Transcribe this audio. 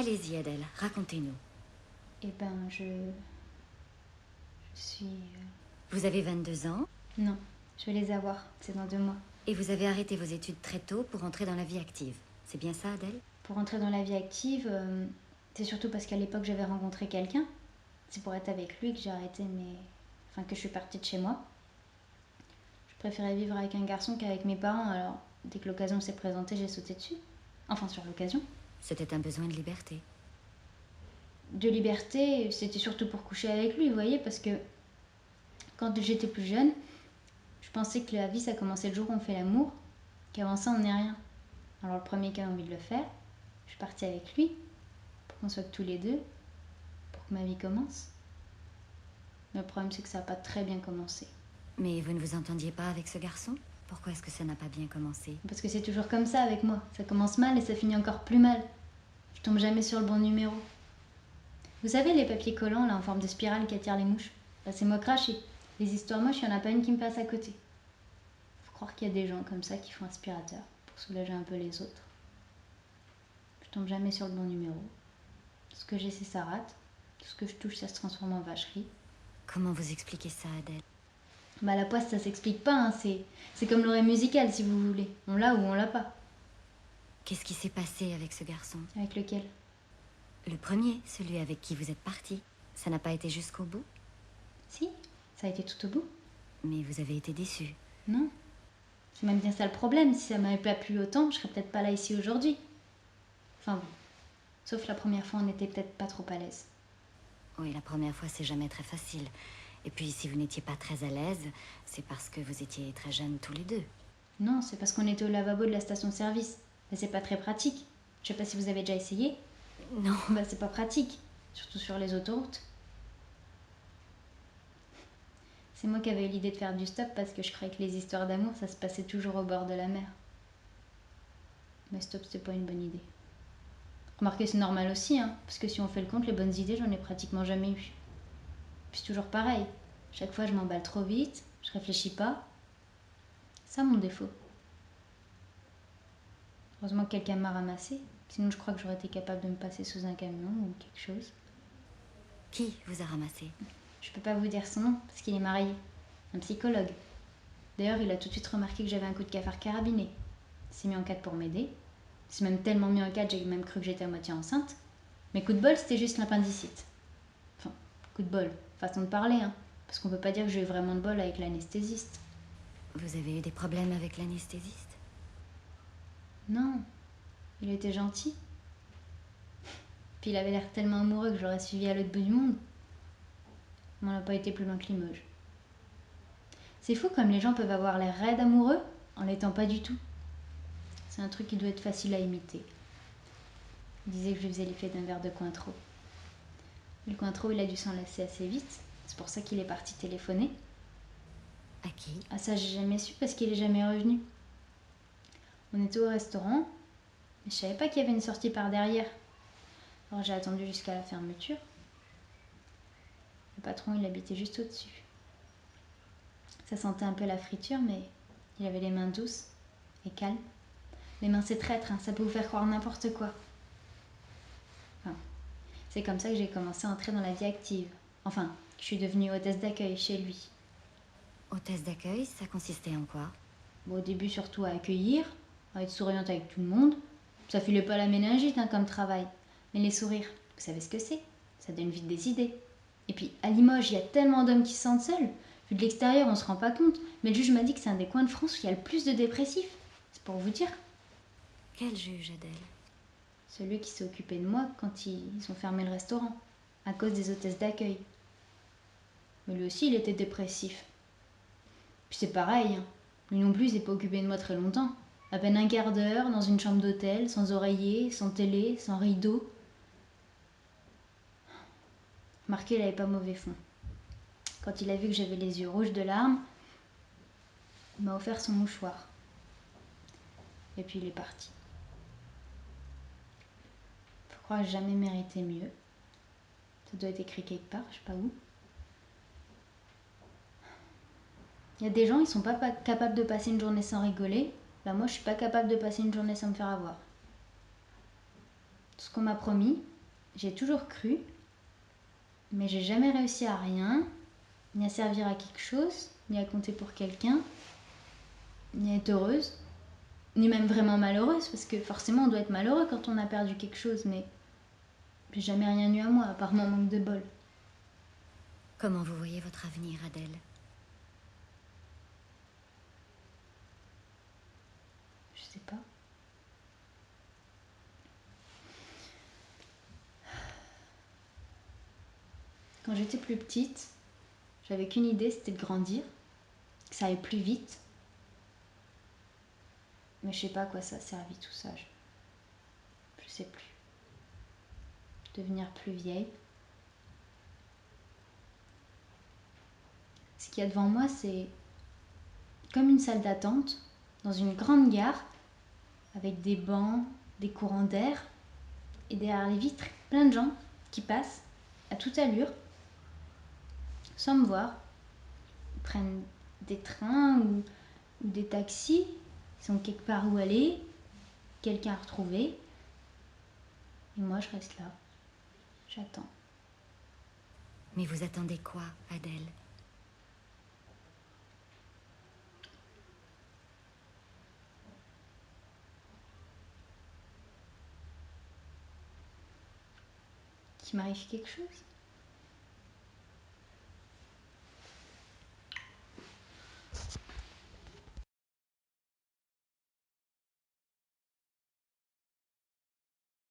Allez-y, Adèle, racontez-nous. Eh ben, je suis... Vous avez 22 ans Non, je vais les avoir, c'est dans 2 mois. et vous avez arrêté vos études très tôt pour entrer dans la vie active. C'est bien ça, Adèle? Pour entrer dans la vie active, c'est surtout parce qu'à l'époque j'avais rencontré quelqu'un. C'est pour être avec lui que j'ai arrêté Enfin, que je suis partie de chez moi. Je préférais vivre avec un garçon qu'avec mes parents, alors dès que l'occasion s'est présentée, j'ai sauté dessus. Enfin, sur l'occasion. C'était un besoin de liberté. De liberté, c'était surtout pour coucher avec lui, vous voyez, parce que quand j'étais plus jeune, je pensais que la vie ça commençait le jour où on fait l'amour, qu'avant ça on n'est rien. Alors le premier qui a envie de le faire, je suis partie avec lui, pour qu'on soit que tous les deux, pour que ma vie commence. Mais le problème c'est que ça n'a pas très bien commencé. Mais vous ne vous entendiez pas avec ce garçon? Pourquoi est-ce que ça n'a pas bien commencé? Parce que c'est toujours comme ça avec moi, ça commence mal et ça finit encore plus mal. Je tombe jamais sur le bon numéro. Vous savez les papiers collants là en forme de spirale qui attirent les mouches? Bah, c'est moi craché. Les histoires moches, il n'y en a pas une qui me passe à côté. Faut croire qu'il y a des gens comme ça qui font aspirateur pour soulager un peu les autres. Je tombe jamais sur le bon numéro. Tout ce que j'essaie ça rate. Tout ce que je touche ça se transforme en vacherie. Comment vous expliquez ça, Adèle? Bah la poisse ça s'explique pas, hein. C'est comme l'oreille musicale si vous voulez. On l'a ou on l'a pas. Qu'est-ce qui s'est passé avec ce garçon? Avec lequel? Le premier, celui avec qui vous êtes parti. Ça n'a pas été jusqu'au bout? Si, ça a été tout au bout. Mais vous avez été déçue. Non. C'est même bien ça le problème. Si ça m'avait pas plu autant, je serais peut-être pas là ici aujourd'hui. Enfin bon. Sauf la première fois, on n'était peut-être pas trop à l'aise. Oui, la première fois, c'est jamais très facile. Et puis, si vous n'étiez pas très à l'aise, c'est parce que vous étiez très jeunes tous les deux. Non, c'est parce qu'on était au lavabo de la station-service. Mais c'est pas très pratique. Je sais pas si vous avez déjà essayé. Non. Bah c'est pas pratique. Surtout sur les autoroutes. C'est moi qui avais eu l'idée de faire du stop parce que je croyais que les histoires d'amour, ça se passait toujours au bord de la mer. Mais stop, c'est pas une bonne idée. Remarquez, c'est normal aussi, hein, parce que si on fait le compte, les bonnes idées, j'en ai pratiquement jamais eu. Puis c'est toujours pareil. Chaque fois, je m'emballe trop vite, je réfléchis pas. C'est mon défaut. Heureusement que quelqu'un m'a ramassé, sinon je crois que j'aurais été capable de me passer sous un camion ou quelque chose. Qui vous a ramassé? Je peux pas vous dire son nom, parce qu'il est marié. Un psychologue. D'ailleurs, il a tout de suite remarqué que j'avais un coup de cafard carabiné. Il s'est mis en 4 pour m'aider. Il s'est même tellement mis en 4, j'ai même cru que j'étais à moitié enceinte. Mais coup de bol, c'était juste l'appendicite. Enfin, coup de bol, façon de parler, hein. Parce qu'on peut pas dire que j'ai eu vraiment de bol avec l'anesthésiste. Vous avez eu des problèmes avec l'anesthésiste? Non, il était gentil. Puis il avait l'air tellement amoureux que j'aurais suivi à l'autre bout du monde. Mais on n'a pas été plus loin que Limoges. C'est fou comme les gens peuvent avoir l'air raides amoureux en l'étant pas du tout. C'est un truc qui doit être facile à imiter. Il disait que je faisais l'effet d'un verre de Cointreau. Le Cointreau, il a dû s'en lasser assez vite. C'est pour ça qu'il est parti téléphoner. À qui? Ah ça, j'ai jamais su parce qu'il est jamais revenu. On était au restaurant, mais je savais pas qu'il y avait une sortie par derrière. Alors j'ai attendu jusqu'à la fermeture. Le patron, il habitait juste au-dessus. Ça sentait un peu la friture, mais il avait les mains douces et calmes. Les mains, c'est traître, hein, ça peut vous faire croire n'importe quoi. Enfin, c'est comme ça que j'ai commencé à entrer dans la vie active. Enfin, je suis devenue hôtesse d'accueil chez lui. Hôtesse d'accueil, ça consistait en quoi? Bon, au début, surtout à accueillir, à être souriante avec tout le monde. Ça filait pas la méningite hein, comme travail. Mais les sourires, vous savez ce que c'est? Ça donne vite des idées. Et puis, à Limoges, il y a tellement d'hommes qui se sentent seuls. Vu de l'extérieur, on se rend pas compte. Mais le juge m'a dit que c'est un des coins de France où il y a le plus de dépressifs. C'est pour vous dire. Quel juge, Adèle? Celui qui s'est occupé de moi quand ils ont fermé le restaurant, à cause des hôtesses d'accueil. Mais lui aussi, il était dépressif. Puis c'est pareil, hein. Lui non plus, il s'est pas occupé de moi très longtemps. À peine un quart d'heure, dans une chambre d'hôtel, sans oreiller, sans télé, sans rideau. Marqué, il avait pas mauvais fond. Quand il a vu que j'avais les yeux rouges de larmes, il m'a offert son mouchoir. Et puis il est parti. Faut croire que j'ai jamais mérité mieux. Ça doit être écrit quelque part, je sais pas où. Il y a des gens, ils sont pas capables de passer une journée sans rigoler. Bah moi, je suis pas capable de passer une journée sans me faire avoir. Tout ce qu'on m'a promis, J'ai toujours cru, mais j'ai jamais réussi à rien, ni à servir à quelque chose, ni à compter pour quelqu'un, ni à être heureuse, ni même vraiment malheureuse, parce que forcément on doit être malheureux quand on a perdu quelque chose, mais j'ai jamais rien eu à moi, à part mon manque de bol. Comment vous voyez votre avenir, Adèle? Je sais pas. Quand j'étais plus petite, j'avais qu'une idée, c'était de grandir, que ça aille plus vite. Mais je sais pas à quoi ça a servi tout ça. Je sais plus. Devenir plus vieille. Ce qu'il y a devant moi, c'est comme une salle d'attente dans une grande gare avec des bancs, des courants d'air et derrière les vitres, plein de gens qui passent à toute allure sans me voir. Ils prennent des trains ou des taxis, ils ont quelque part où aller, quelqu'un à retrouver. Et moi, je reste là. J'attends. Mais vous attendez quoi, Adèle? Qu'il m'arrive quelque chose.